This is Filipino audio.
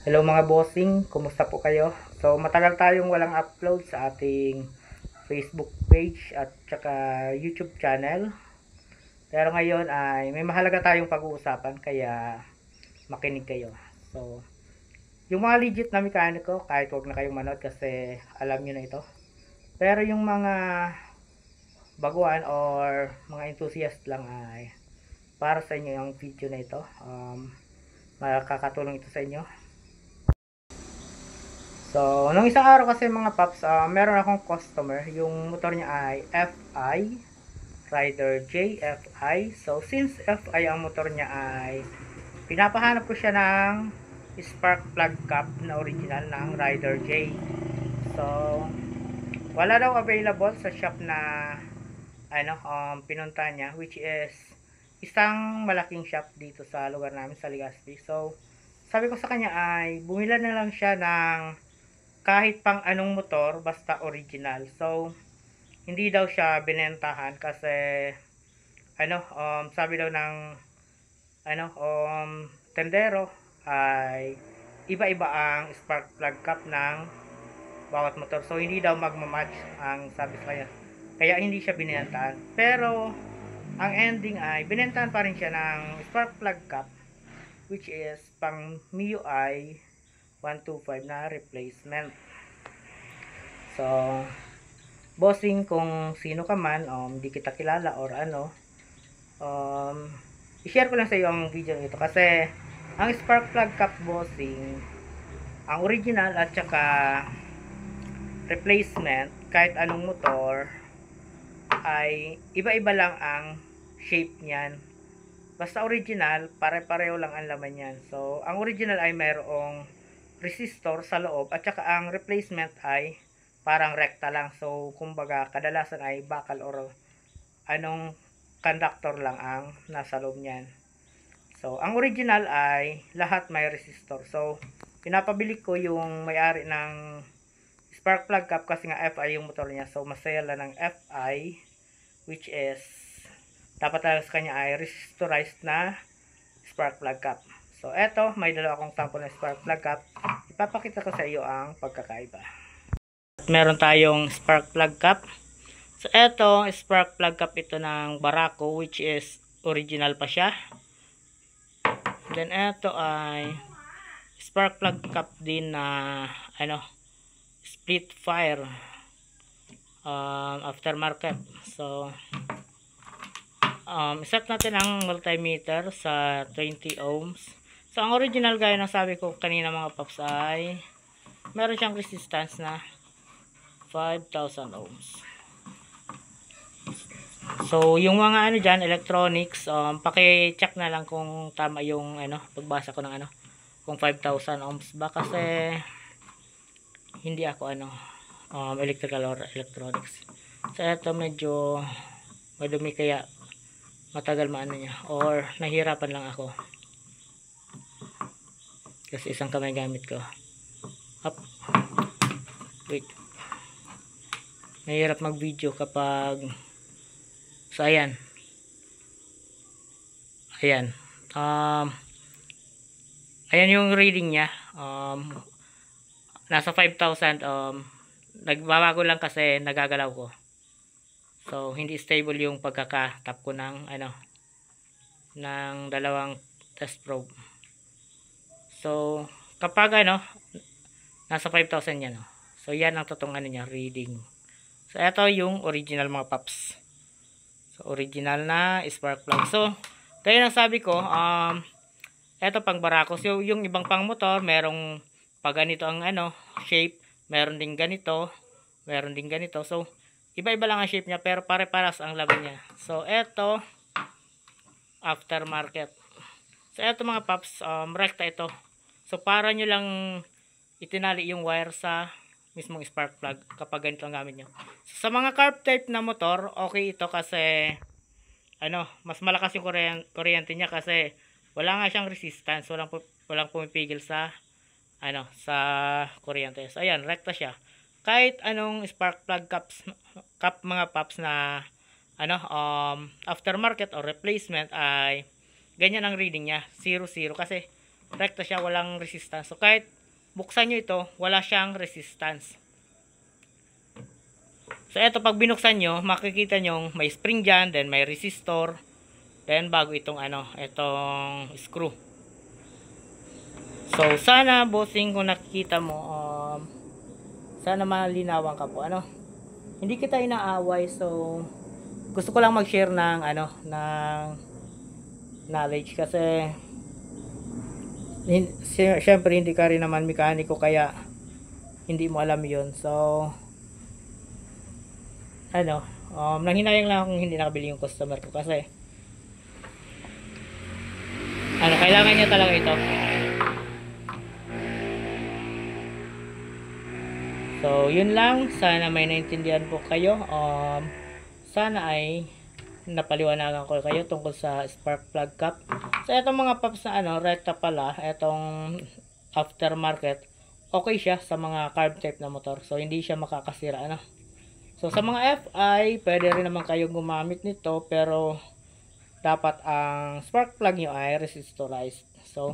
Hello mga bossing, kumusta po kayo? So matagal tayong walang upload sa ating Facebook page at saka YouTube channel. Pero ngayon ay may mahalaga tayong pag-uusapan kaya makinig kayo. So yung mga legit na mekaniko kahit wag na kayong manood kasi alam nyo na ito. Pero yung mga baguhan or mga enthusiast lang ay para sa inyo yung video na ito. Makakatulong ito sa inyo. So, nung isang araw kasi mga paps, meron akong customer, yung motor niya ay FI, Rider JFI. So, since FI ang motor niya ay, pinapahanap ko siya ng spark plug cap na original ng Rider J. So, wala daw available sa shop na pinunta niya, which is isang malaking shop dito sa lugar namin sa Legazpi. So, sabi ko sa kanya ay bumila na lang siya ng kahit pang anong motor basta original. So hindi daw siya binentahan kasi sabi daw ng tendero ay iba-iba ang spark plug cap ng bawat motor. So hindi daw magma-match ang sabi sa kanya. Kaya hindi siya binentahan. Pero ang ending ay binentahan pa rin siya ng spark plug cap, which is pang MIUI 125 na replacement. So, bossing, kung sino ka man, di kita kilala or i-share ko lang sa iyo ang video nito kasi ang spark plug cap bossing, ang original at saka replacement, kahit anong motor, ay iba-iba lang ang shape niyan. Basta original, pare-pareho lang ang laman niyan. So, ang original ay mayroong resistor sa loob at saka ang replacement ay parang rekta lang. So, kumbaga, kadalasan ay bakal or conductor lang ang nasa loob niyan. So, ang original ay lahat may resistor. So, pinapabili ko yung may-ari ng spark plug cap kasi nga FI yung motor niya. So, masayala ng FI, which is dapat talaga sa kanya ay resistorized na spark plug cap. So, eto, may dalawa akong sample ng spark plug cap. Ipapakita ko sa iyo ang pagkakaiba. Meron tayong spark plug cap. So, eto, spark plug cap ito ng Barako, which is original pa siya. Then, eto ay spark plug cap din na, split fire. Aftermarket. So, set natin ang multimeter sa 20 ohms. So, ang original gaya ng sabi ko kanina mga paps ay meron siyang resistance na 5,000 ohms. So, yung mga dyan, electronics, paki-check na lang kung tama yung pagbasa ko ng kung 5,000 ohms ba kasi hindi ako electrical or electronics. So, ito medyo madumi kaya matagal maano niya or nahirapan lang ako kasi isang kamay gamit ko. Up. Wait, mahirap mag video kapag so ayan ayan yung reading niya, nasa 5,000. Nagbabago lang kasi nagagalaw ko, so hindi stable yung pagkaka-tap ko ng ng dalawang test probe. So kapag nasa 5,000 yan, so yan ang totoong niya reading. So ito yung original mga paps. So original na spark plug. So kaya nang sabi ko, ito pang Barako. So yung ibang pang motor merong pag ganito ang shape, meron din ganito, meron din ganito. So iba-iba lang ang shape niya pero pare-paras ang laman niya. So ito aftermarket. So ito mga paps, rekta ito. So para nyo lang itinali yung wire sa mismong spark plug kapag ganito ang gamit nyo. So, sa mga carb type na motor, okay ito kasi mas malakas yung kuryente niya kasi wala nga siyang resistance, walang pumipigil sa sa kuryente. So ayan, rekta siya. Kahit anong spark plug cap mga paps na aftermarket or replacement ay ganyan ang reading niya, 0-0 kasi rekta siya, walang resistance. So kahit buksan nyo ito, wala siyang resistance. So ito, pag binuksan nyo, makikita nyo may spring dyan, then may resistor, then bago itong itong screw. So sana bossing, kung nakikita mo, sana malinawan ka po. Hindi kita inaaway, so gusto ko lang mag-share ng ng knowledge, kasi syempre hindi ka rin naman mekaniko, kaya hindi mo alam yun. So nanghinayang lang akong hindi nakabili yung customer ko, kasi kailangan niya talaga ito. So yun lang, sana may naintindihan po kayo. Sana ay napaliwanagan ko kayo tungkol sa spark plug cap. So itong mga paps na rekta pala, itong aftermarket, okay siya sa mga carb type na motor. So hindi siya makakasira. So sa mga FI, pwede rin naman kayong gumamit nito, pero dapat ang spark plug nyo ay resistorized. So